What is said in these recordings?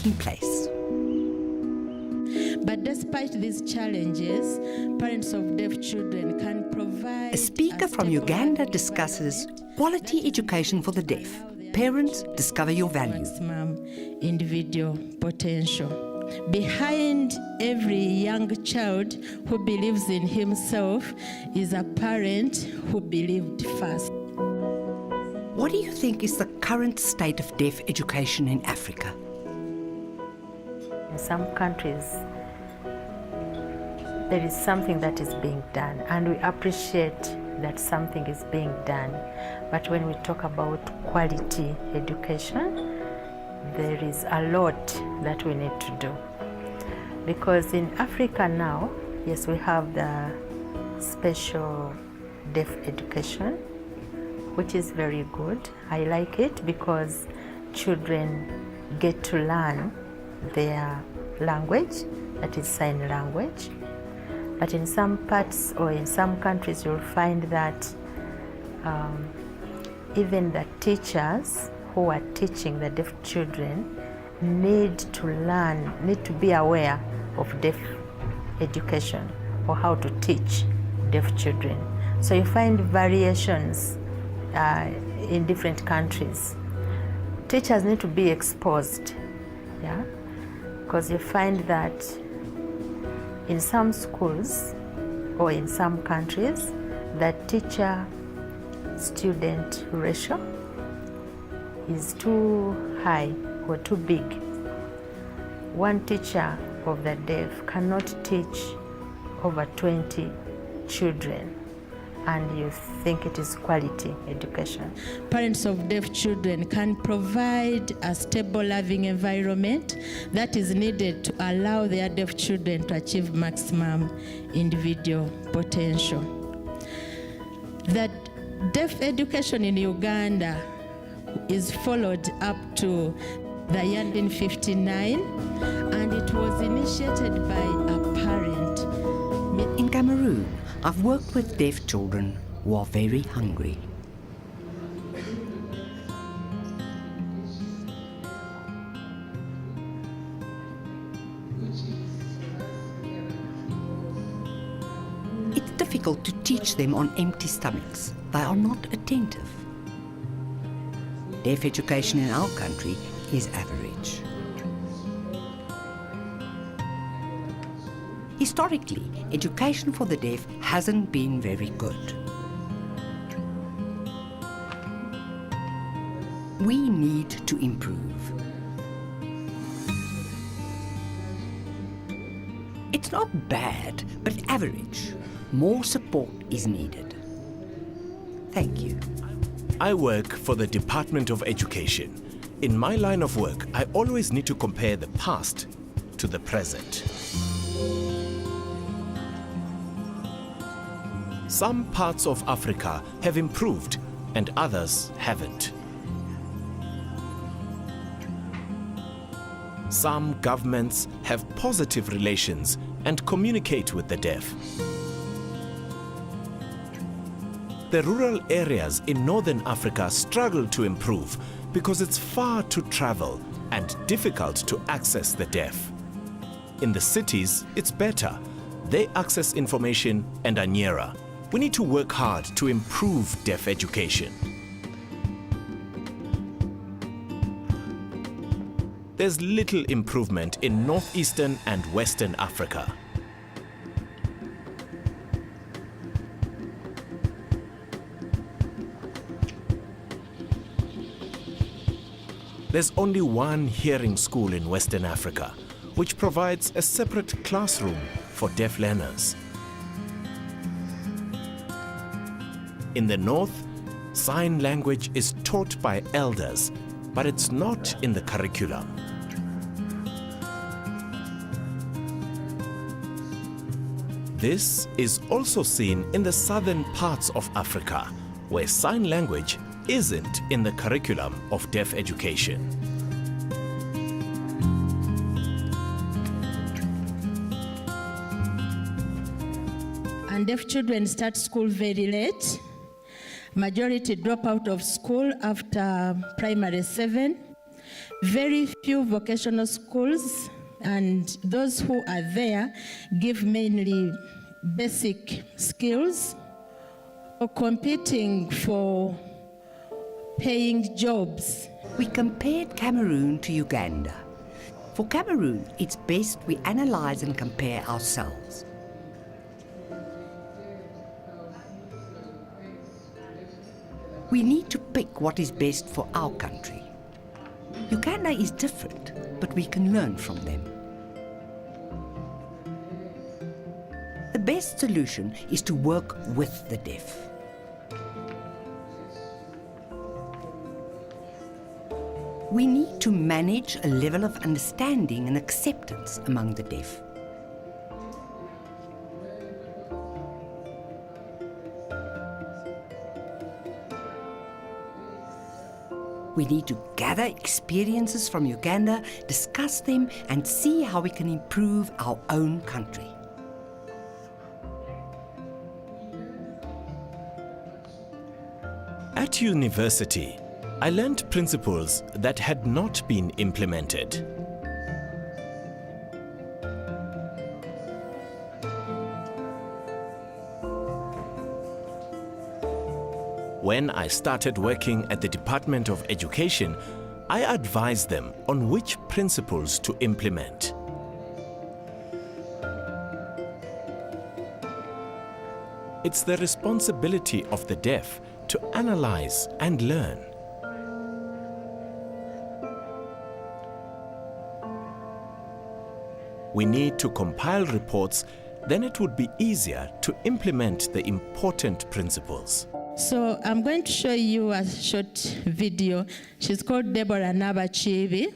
taking place. But despite these challenges, parents of deaf children can provide... A speaker from Uganda discusses quality education for the deaf. Parents, discover your value. Maximum individual potential. Behind every young child who believes in himself is a parent who believed first. What do you think is the current state of deaf education in Africa? In some countries, there is something that is being done, and we appreciate that something is being done. But when we talk about quality education, there is a lot that we need to do. Because in Africa now, yes, we have the special deaf education, which is very good. I like it because children get to learn their language, that is sign language. But in some parts or in some countries, you'll find that even the teachers who are teaching the deaf children need to be aware of deaf education or how to teach deaf children. So you find variations in different countries. Teachers need to be exposed, yeah, because you find that in some schools or in some countries, the teacher-student ratio is too high or too big. One teacher of the deaf cannot teach over 20 children, and you think it is quality education. Parents of deaf children can provide a stable living environment that is needed to allow their deaf children to achieve maximum individual potential. The deaf education in Uganda is followed up to the year 1959, and it was initiated by a parent. In Cameroon, I've worked with deaf children who are very hungry. It's difficult to teach them on empty stomachs. They are not attentive. Deaf education in our country is average. Historically, education for the deaf hasn't been very good. We need to improve. It's not bad, but average. More support is needed. Thank you. I work for the Department of Education. In my line of work, I always need to compare the past to the present. Some parts of Africa have improved and others haven't. Some governments have positive relations and communicate with the deaf. The rural areas in Northern Africa struggle to improve because it's far to travel and difficult to access the deaf. In the cities, it's better. They access information and are nearer. We need to work hard to improve deaf education. There's little improvement in Northeastern and Western Africa. There's only one hearing school in Western Africa, which provides a separate classroom for deaf learners. In the north, sign language is taught by elders, but it's not in the curriculum. This is also seen in the southern parts of Africa, where sign language isn't in the curriculum of deaf education. And deaf children start school very late. Majority drop out of school after primary 7. very few vocational schools, and those who are there give mainly basic skills or competing for paying jobs. We compared Cameroon to Uganda. For Cameroon, it's best we analyse and compare ourselves. We need to pick what is best for our country. Uganda is different, but we can learn from them. The best solution is to work with the deaf. We need to manage a level of understanding and acceptance among the deaf. We need to gather experiences from Uganda, discuss them, and see how we can improve our own country. At university, I learned principles that had not been implemented. When I started working at the Department of Education, I advised them on which principles to implement. It's the responsibility of the deaf to analyze and learn. We need to compile reports, then it would be easier to implement the important principles. So I'm going to show you a short video. She's called Deborah Nabachibi.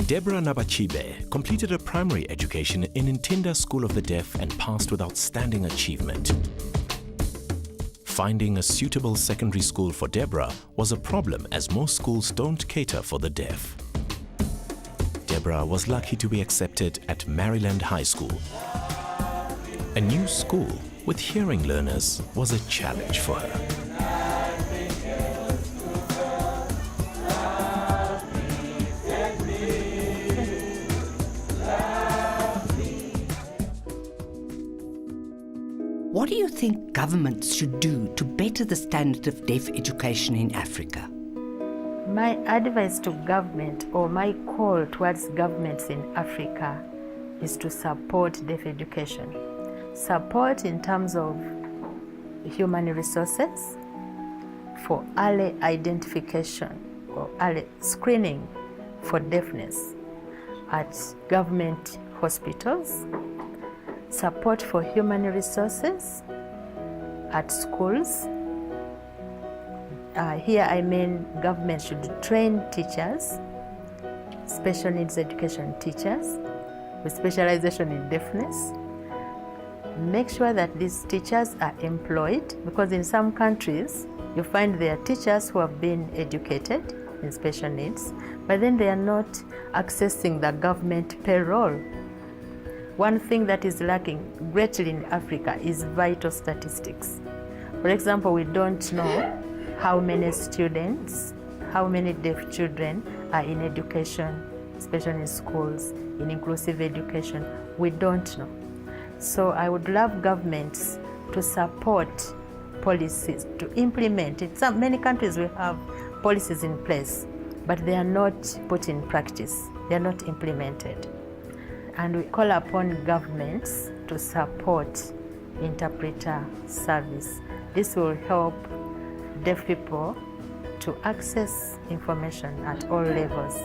Deborah Nabachibe completed her primary education in Ntinda School of the Deaf and passed with outstanding achievement. Finding a suitable secondary school for Deborah was a problem, as most schools don't cater for the deaf. Deborah was lucky to be accepted at Maryland High School. A new school with hearing learners was a challenge for her. What do you think governments should do to better the standard of deaf education in Africa? My advice to government, or my call towards governments in Africa, is to support deaf education. Support in terms of human resources for early identification or early screening for deafness at government hospitals. Support for human resources at schools. Here I mean government should train teachers, special needs education teachers with specialization in deafness. Make sure that these teachers are employed, because in some countries you find there are teachers who have been educated in special needs, but then they are not accessing the government payroll. One thing that is lacking greatly in Africa is vital statistics. For example, we don't know how many students, how many deaf children are in education, especially in schools, in inclusive education. We don't know. So I would love governments to support policies, to implement it. Many countries will have policies in place, but they are not put in practice. They are not implemented. And we call upon governments to support interpreter service. This will help deaf people to access information at all levels.